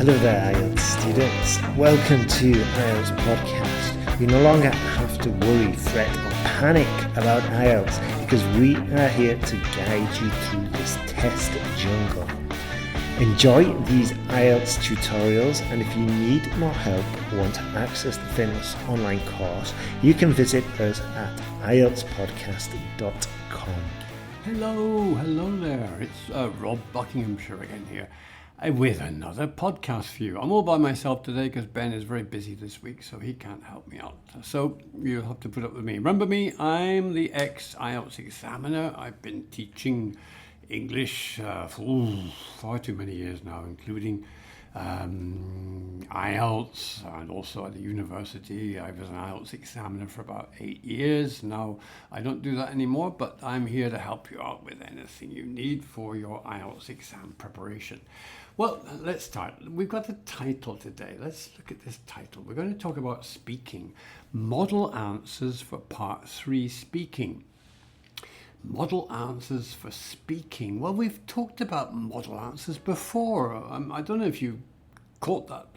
Hello there, IELTS students. Welcome to IELTS Podcast. You no longer have to worry, fret, or panic about IELTS because we are here to guide you through this test jungle. Enjoy these IELTS tutorials, and if you need more help or want to access the famous online course, you can visit us at IELTSPodcast.com. Hello there. It's Rob Buckinghamshire again here with another podcast for you. I'm all by myself today because Ben is very busy this week, so he can't help me out. So you'll have to put up with me. Remember me, I'm the ex-IELTS examiner. I've been teaching English for far too many years now, including IELTS and also at the university. I was an IELTS examiner for about 8 years. Now I don't do that anymore, but I'm here to help you out with anything you need for your IELTS exam preparation. Well, let's start. We've got a title today. Let's look at this title. We're going to talk about speaking. Model answers for part 3 speaking. Model answers for speaking. Well, we've talked about model answers before. I don't know if you caught that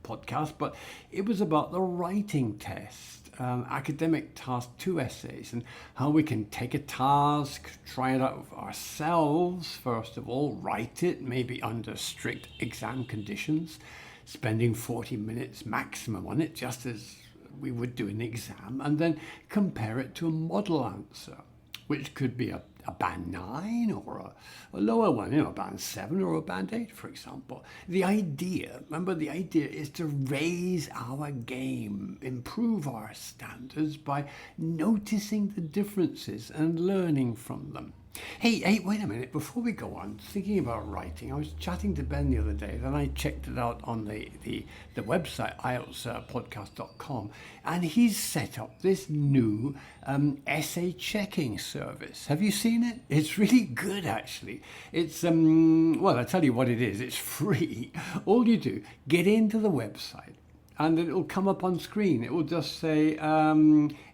podcast, but it was about the writing test, academic task 2 essays, and how we can take a task, try it out ourselves, first of all, write it, maybe under strict exam conditions, spending 40 minutes maximum on it, just as we would do an exam, and then compare it to a model answer, which could be a band 9 or a lower one, a band 7 or a band 8, for example. The idea is to raise our game, improve our standards by noticing the differences and learning from them. Hey, wait a minute. Before we go on, thinking about writing, I was chatting to Ben the other day, then I checked it out on the website, IELTSPodcast.com, and he's set up this new essay checking service. Have you seen it? It's really good, actually. It's, well, I'll tell you what it is. It's free. All you do, get into the website, and then it'll come up on screen. It will just say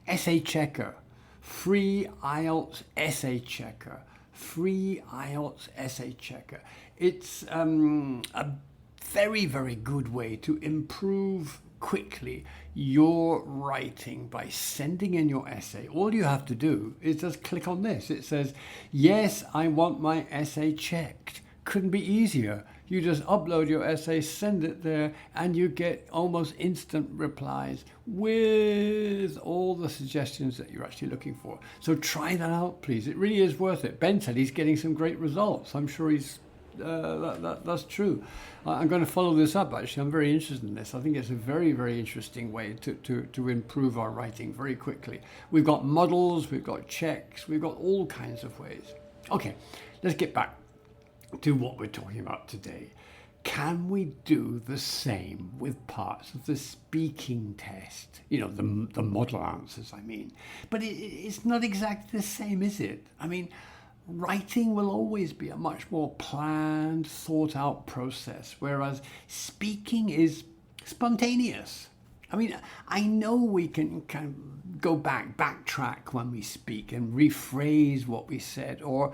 essay checker. Free IELTS essay checker. Free IELTS essay checker. It's a very, very good way to improve quickly your writing by sending in your essay. All you have to do is just click on this. It says, yes, I want my essay checked. Couldn't be easier. You just upload your essay, send it there, and you get almost instant replies with all the suggestions that you're actually looking for. So try that out, please. It really is worth it. Ben said he's getting some great results. I'm sure that's true. I'm going to follow this up, actually. I'm very interested in this. I think it's a very, very interesting way to improve our writing very quickly. We've got models, we've got checks, we've got all kinds of ways. Okay, let's get back to what we're talking about today. Can we do the same with parts of the speaking test? The model answers, I mean. But it's not exactly the same, is it? I mean, writing will always be a much more planned, thought out process, whereas speaking is spontaneous. I mean, I know we can kind of backtrack when we speak and rephrase what we said, or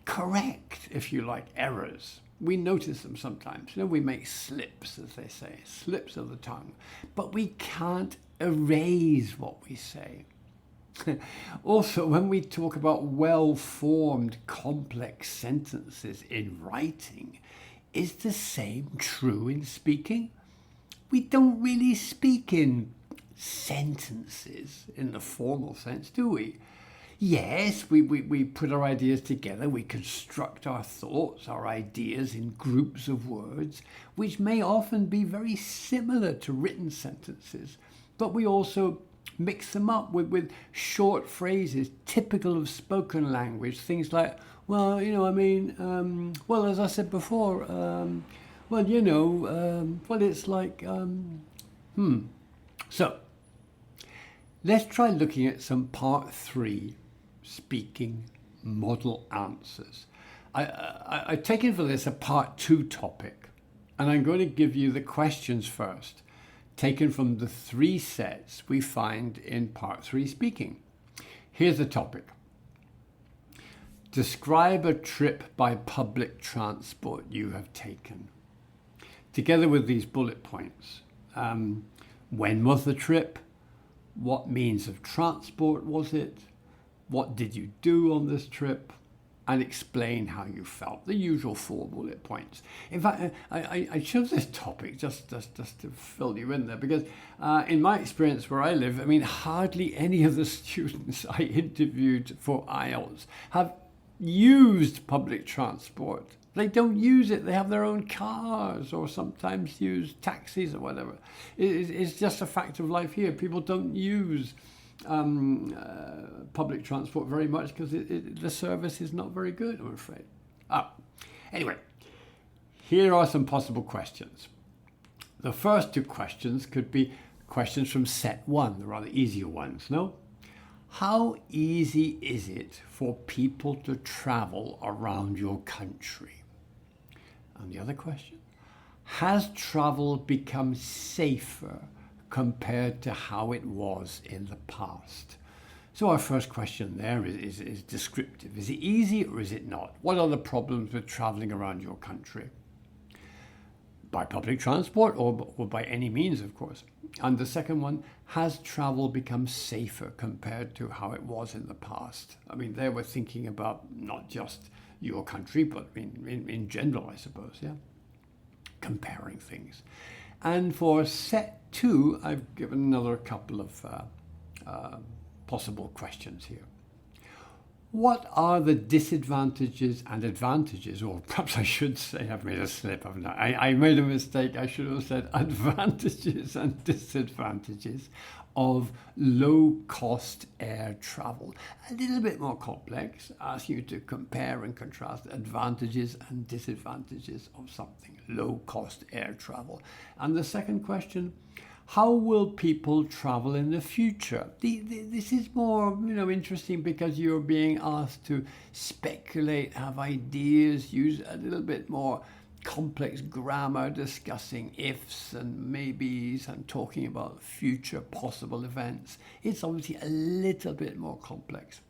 correct, if you like, errors. We notice them sometimes. We make slips, as they say, slips of the tongue. But we can't erase what we say. Also, when we talk about well-formed, complex sentences in writing, is the same true in speaking? We don't really speak in sentences in the formal sense, do we? Yes, we put our ideas together, we construct our thoughts, our ideas in groups of words, which may often be very similar to written sentences, but we also mix them up with short phrases typical of spoken language, things like, well, well, as I said before, well, it's like, So, let's try looking at some part 3 speaking model answers. I've taken for this a part 2 topic, and I'm going to give you the questions first, taken from the 3 sets we find in part 3 speaking. Here's the topic. Describe a trip by public transport you have taken. together with these bullet points. When was the trip? What means of transport was it? What did you do on this trip? And explain how you felt. The usual 4 bullet points. In fact, I chose this topic just to fill you in there because in my experience where I live, I mean, hardly any of the students I interviewed for IELTS have used public transport. They don't use it. They have their own cars or sometimes use taxis or whatever. It's just a fact of life here. People don't use public transport very much because the service is not very good, I'm afraid. Anyway, here are some possible questions. The first 2 questions could be questions from set 1, the rather easier ones, no? How easy is it for people to travel around your country? And the other question, has travel become safer compared to how it was in the past? So our first question there is descriptive. Is it easy or is it not? What are the problems with traveling around your country? By public transport or by any means, of course. And the second one, has travel become safer compared to how it was in the past? I mean, they were thinking about not just your country, but in general, I suppose, yeah? Comparing things. And for set 2, I've given another couple of possible questions here. What are the disadvantages and advantages, or perhaps I should say, I've made a slip, haven't I? I made a mistake. I should have said advantages and disadvantages of low-cost air travel. A little bit more complex, asking you to compare and contrast advantages and disadvantages of something, low-cost air travel. And the second question, how will people travel in the future? This is more, interesting because you're being asked to speculate, have ideas, use a little bit more complex grammar, discussing ifs and maybes and talking about future possible events. It's obviously a little bit more complex.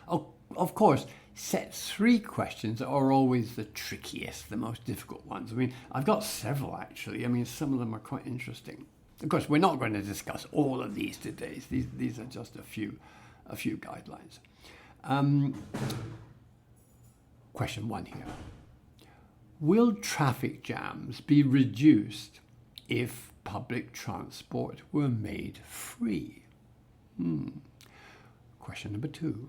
Of course, set 3 questions are always the trickiest, the most difficult ones. I mean, I've got several actually. I mean, some of them are quite interesting. Of course, we're not going to discuss all of these today. These are just a few guidelines. Question 1 here. Will traffic jams be reduced if public transport were made free? Question number 2.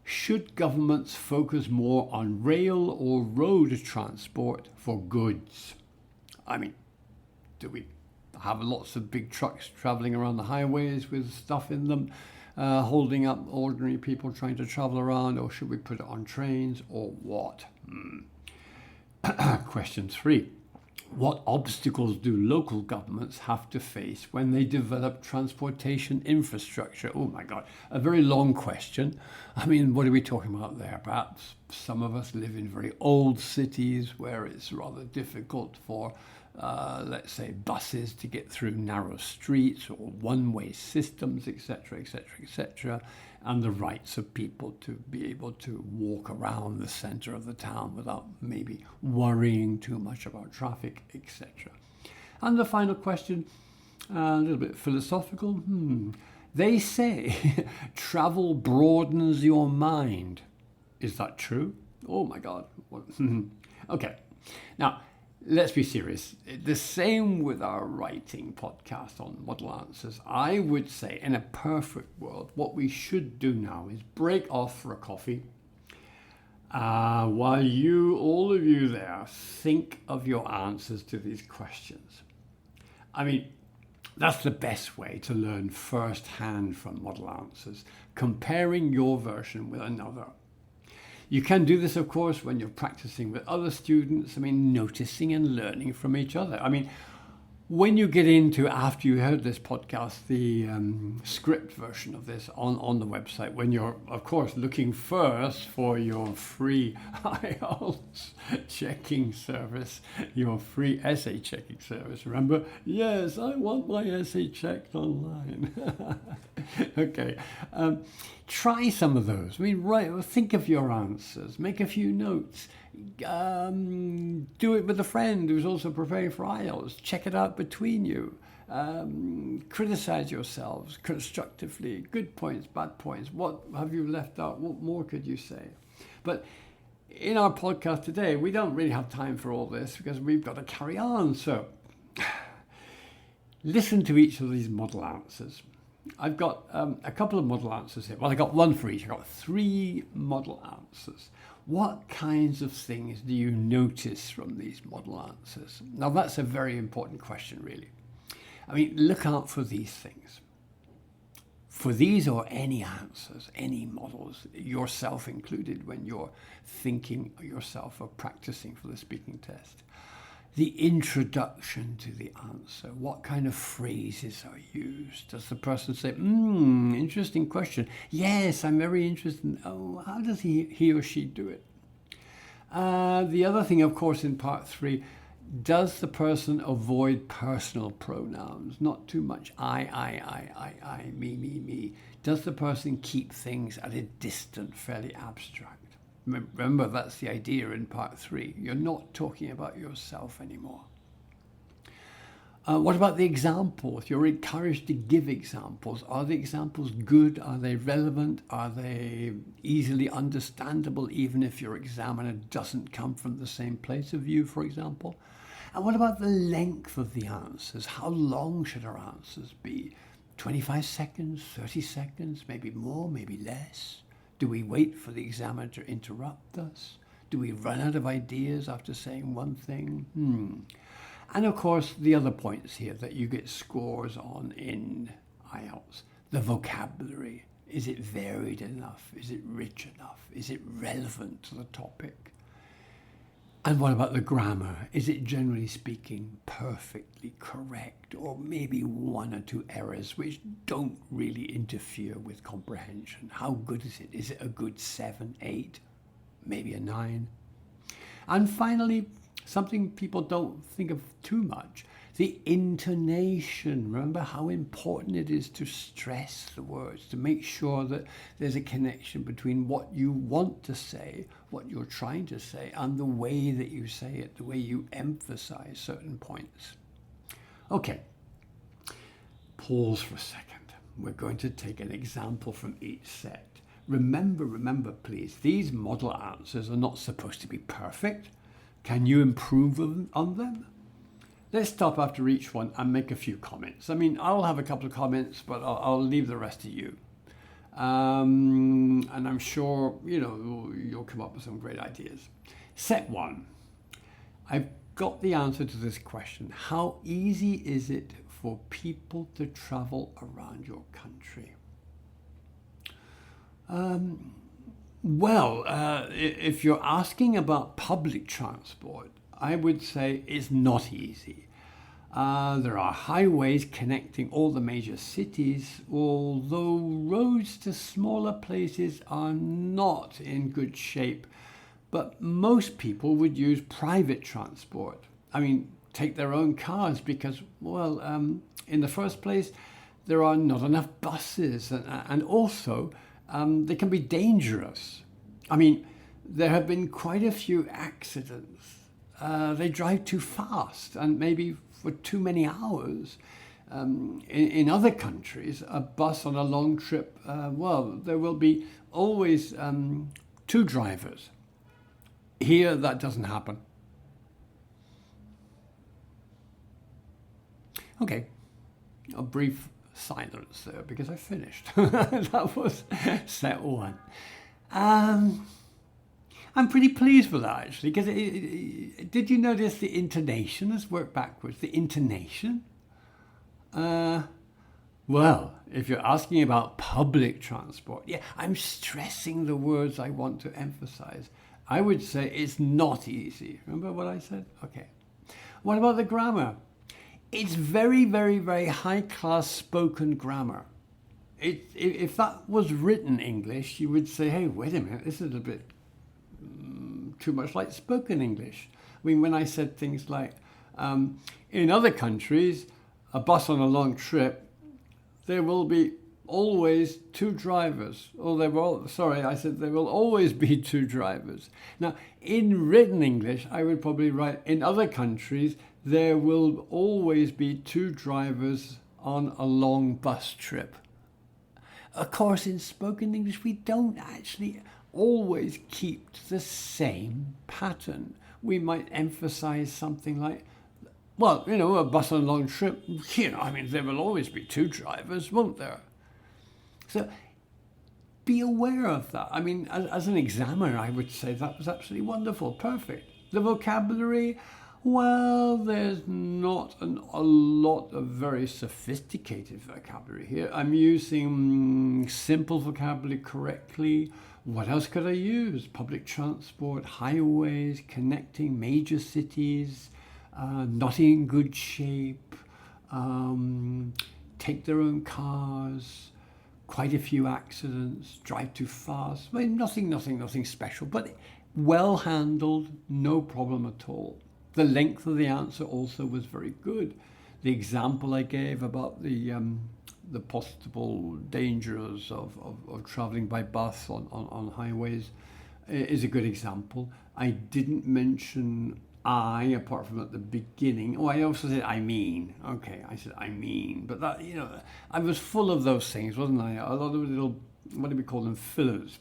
Should governments focus more on rail or road transport for goods? I mean, do we have lots of big trucks traveling around the highways with stuff in them, holding up ordinary people trying to travel around, or should we put it on trains, or what? Question 3. What obstacles do local governments have to face when they develop transportation infrastructure? Oh my God, a very long question. I mean, what are we talking about there? Perhaps some of us live in very old cities where it's rather difficult for let's say, buses to get through narrow streets or one-way systems, etc., etc., etc., and the rights of people to be able to walk around the center of the town without maybe worrying too much about traffic, etc. And the final question, a little bit philosophical. They say travel broadens your mind. Is that true? Oh my God. Okay. Now, let's be serious. The same with our writing podcast on model answers. I would say in a perfect world, what we should do now is break off for a coffee while all of you there, think of your answers to these questions. I mean, that's the best way to learn firsthand from model answers, comparing your version with another. You can do this, of course, when you're practicing with other students. I mean, noticing and learning from each other. I mean, when you get into, after you heard this podcast, the script version of this on the website, when you're, of course, looking first for your free IELTS checking service, your free essay checking service. Remember? Yes, I want my essay checked online. Okay. Try some of those. I mean, think of your answers, make a few notes, Do it with a friend who's also preparing for IELTS. Check it out between you. Criticize yourselves constructively. Good points, bad points. What have you left out? What more could you say? But in our podcast today, we don't really have time for all this because we've got to carry on. So listen to each of these model answers. I've got a couple of model answers here. Well, I got one for each. I got 3 model answers. What kinds of things do you notice from these model answers? Now, that's a very important question, really. I mean, look out for these things. For these or any answers, any models, yourself included when you're thinking yourself or practicing for the speaking test. The introduction to the answer. What kind of phrases are used? Does the person say, interesting question. Yes, I'm very interested. Oh, how does he or she do it? The other thing, of course, in part 3, does the person avoid personal pronouns? Not too much I, me. Does the person keep things at a distant, fairly abstract? Remember, that's the idea in part 3. You're not talking about yourself anymore. What about the examples? You're encouraged to give examples. Are the examples good? Are they relevant? Are they easily understandable, even if your examiner doesn't come from the same place of view, for example? And what about the length of the answers? How long should our answers be? 25 seconds, 30 seconds, maybe more, maybe less? Do we wait for the examiner to interrupt us? Do we run out of ideas after saying one thing? And of course, the other points here that you get scores on in IELTS. The vocabulary. Is it varied enough? Is it rich enough? Is it relevant to the topic? And what about the grammar? Is it, generally speaking, perfectly correct? Or maybe 1 or 2 errors which don't really interfere with comprehension? How good is it? Is it a good 7, 8, maybe a 9? And finally, something people don't think of too much, the intonation. Remember how important it is to stress the words, to make sure that there's a connection between what you want to say, what you're trying to say, and the way that you say it, the way you emphasize certain points. Okay, pause for a second. We're going to take an example from each set. Remember, please, these model answers are not supposed to be perfect. Can you improve on them? Let's stop after each one and make a few comments. I mean, I'll have a couple of comments, but I'll leave the rest to you. And I'm sure, you'll come up with some great ideas. Set 1. I've got the answer to this question. How easy is it for people to travel around your country? If you're asking about public transport, I would say it's not easy. There are highways connecting all the major cities, although roads to smaller places are not in good shape. But most people would use private transport. I mean, take their own cars because, in the first place, there are not enough buses and also they can be dangerous. I mean, there have been quite a few accidents. They drive too fast and maybe for too many hours. In other countries, a bus on a long trip, there will be always 2 drivers. Here, that doesn't happen. Okay, a brief silence there because I finished. That was set 1. I'm pretty pleased with that, actually, because did you notice the intonation? Let's work backwards. The intonation? If you're asking about public transport, I'm stressing the words I want to emphasize. I would say it's not easy. Remember what I said? Okay. What about the grammar? It's very, very, very high-class spoken grammar. If that was written English, you would say, hey, wait a minute, this is a bit too much like spoken English. I mean, when I said things like, in other countries, a bus on a long trip, there will be always two drivers. Oh, I said there will always be two drivers. Now, in written English, I would probably write, in other countries, there will always be two drivers on a long bus trip. Of course, in spoken English, we don't actually always keep the same pattern. We might emphasize something like, well, a bus on a long trip, there will always be two drivers, won't there? So be aware of that. I mean, as an examiner, I would say that was absolutely wonderful, perfect. The vocabulary, well, there's not a lot of very sophisticated vocabulary here. I'm using simple vocabulary correctly. What else could I use? Public transport, highways, connecting major cities, not in good shape, take their own cars, quite a few accidents, drive too fast. I mean, nothing special, but well handled, no problem at all. The length of the answer also was very good. The example I gave about the possible dangers of traveling by bus on highways is a good example. I didn't mention apart from at the beginning. Oh, I also said I mean. Okay, I said I mean. But that, I was full of those things, wasn't I? A lot of little, what do we call them, fillers.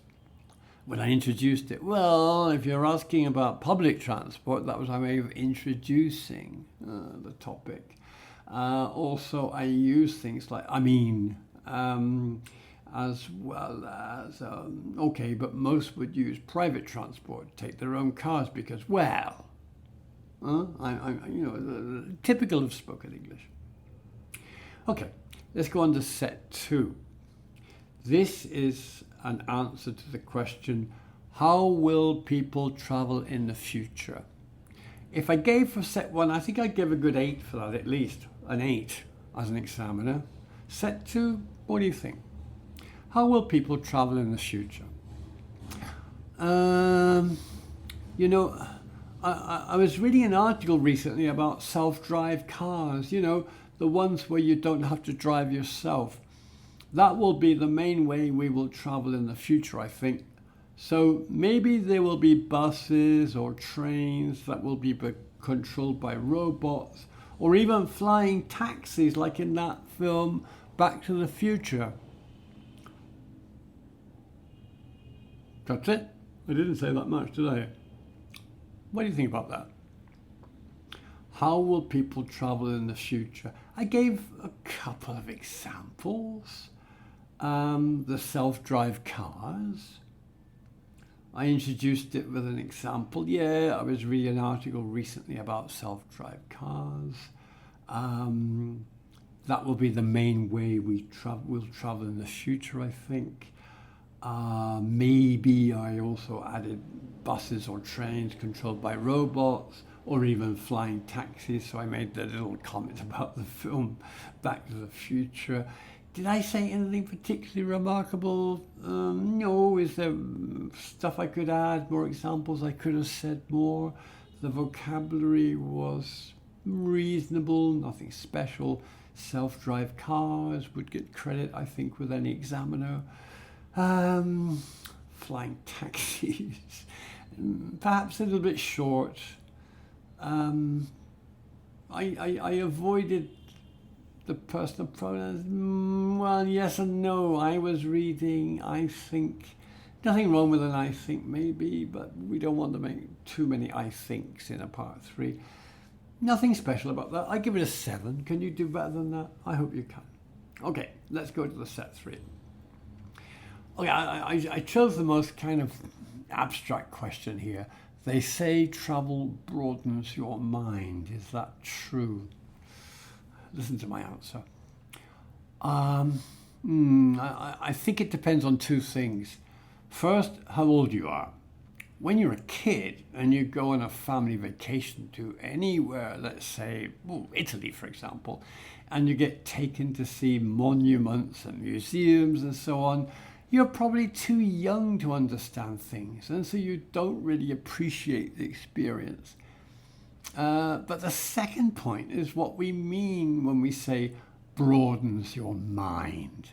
When I introduced it, well, if you're asking about public transport, that was my way of introducing the topic. Also, I use things like I mean, as well as, okay, but most would use private transport, take their own cars because, well, typical of spoken English. Okay, let's go on to set 2. This is an answer to the question, how will people travel in the future? If I gave for set 1, I think I'd give a good 8 for that, at least an 8 as an examiner. Set 2, what do you think? How will people travel in the future? I was reading an article recently about self-drive cars, the ones where you don't have to drive yourself. That will be the main way we will travel in the future, I think. So maybe there will be buses or trains that will be controlled by robots, or even flying taxis like in that film Back to the Future. That's it. I didn't say that much, did I? What do you think about that? How will people travel in the future? I gave a couple of examples. The self-drive cars. I introduced it with an example. Yeah, I was reading an article recently about self-drive cars. That will be the main way we'll travel in the future, I think. Maybe I also added buses or trains controlled by robots, or even flying taxis. So I made the little comment about the film Back to the Future. Did I say anything particularly remarkable? No. Is there stuff I could add? More examples I could have said more? The vocabulary was reasonable, nothing special. Self-drive cars would get credit, I think, with any examiner. Flying taxis, perhaps a little bit short. I avoided the personal pronouns. Well, yes and no. I was reading I think. Nothing wrong with an I think maybe, but we don't want to make too many I thinks in a part 3. Nothing special about that. I give it a 7. Can you do better than that? I hope you can. Okay, let's go to the set 3. Okay, I chose the most kind of abstract question here. They say travel broadens your mind. Is that true? Listen to my answer. I think it depends on 2 things. First, how old you are. When you're a kid and you go on a family vacation to anywhere, let's say Italy, for example, and you get taken to see monuments and museums and so on, you're probably too young to understand things, and so you don't really appreciate the experience. But the second point is what we mean when we say broadens your mind.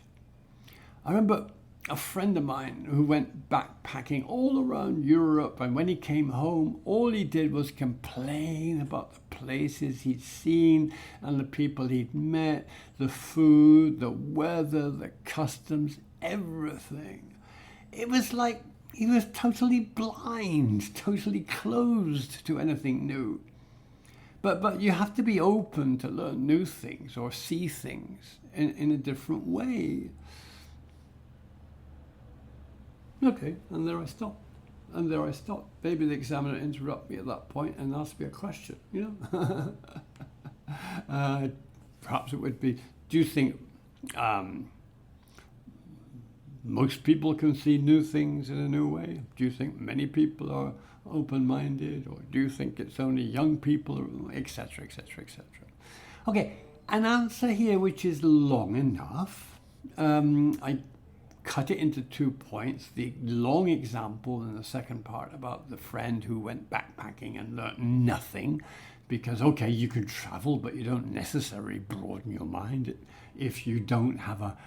I remember a friend of mine who went backpacking all around Europe, and when he came home, all he did was complain about the places he'd seen and the people he'd met, the food, the weather, the customs, everything. It was like he was totally blind, totally closed to anything new. But you have to be open to learn new things or see things in a different way. Okay, and there I stopped. Maybe the examiner interrupted me at that point and asked me a question, Perhaps it would be, do you think most people can see new things in a new way? Do you think many people are open-minded? Or do you think it's only young people, etc., etc., etc.? Okay, an answer here which is long enough. I cut it into 2 points. The long example in the second part about the friend who went backpacking and learnt nothing, because, okay, you can travel, but you don't necessarily broaden your mind if you don't have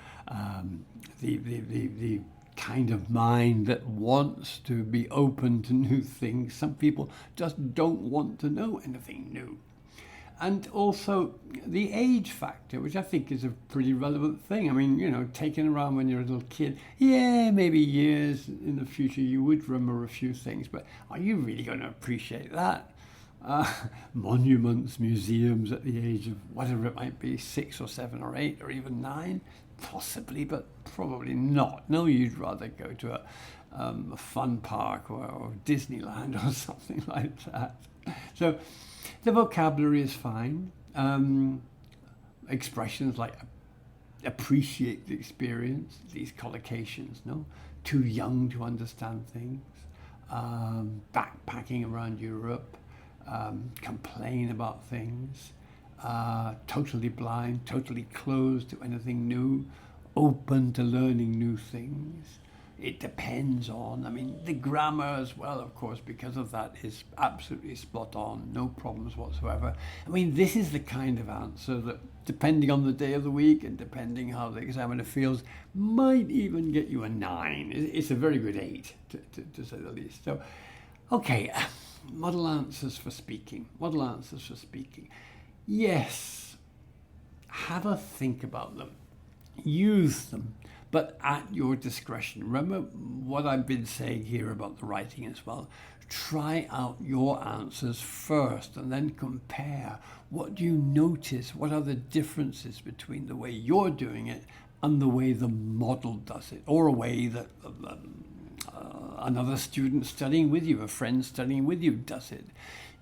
the kind of mind that wants to be open to new things. Some people just don't want to know anything new. And also the age factor, which I think is a pretty relevant thing. I mean, taken around when you're a little kid, yeah, maybe years in the future you would remember a few things, but are you really going to appreciate that? Monuments, museums at the age of whatever it might be, 6 or 7 or 8 or even 9, possibly, but probably not. No, you'd rather go to a fun park or Disneyland or something like that. So the vocabulary is fine. Expressions like appreciate the experience, these collocations, no? Too young to understand things. Backpacking around Europe. Complain about things. Totally blind, totally closed to anything new. Open to learning new things. It depends on, the grammar as well, of course, because of that is absolutely spot on, no problems whatsoever. This is the kind of answer that, depending on the day of the week and depending how the examiner feels, might even get you a 9. It's a very good 8, to say the least. So, okay, model answers for speaking. Yes, have a think about them. Use them, but at your discretion. Remember what I've been saying here about the writing as well. Try out your answers first and then compare. What do you notice? What are the differences between the way you're doing it and the way the model does it, or a way that another student studying with you, a friend studying with you does it?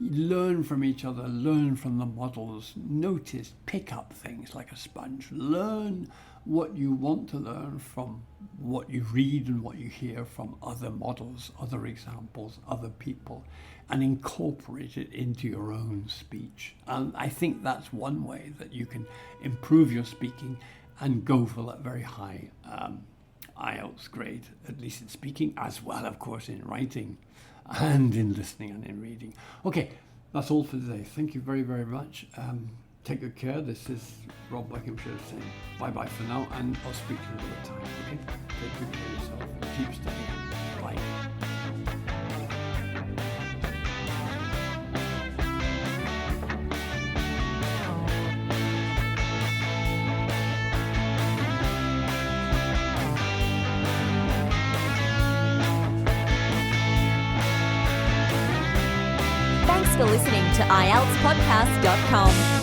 Learn from each other, learn from the models, notice, pick up things like a sponge. Learn what you want to learn from what you read and what you hear from other models, other examples, other people, and incorporate it into your own speech. And I think that's one way that you can improve your speaking and go for that very high IELTS grade, at least in speaking, as well, of course, in writing and in listening and in reading. Okay, that's all for today. Thank you very, very much. Take good care. This is Rob Buckinghamshire saying bye-bye for now, and I'll speak to you another time, okay? Take good care of yourself and keep studying. Bye. Thanks for listening to IELTSPodcast.com.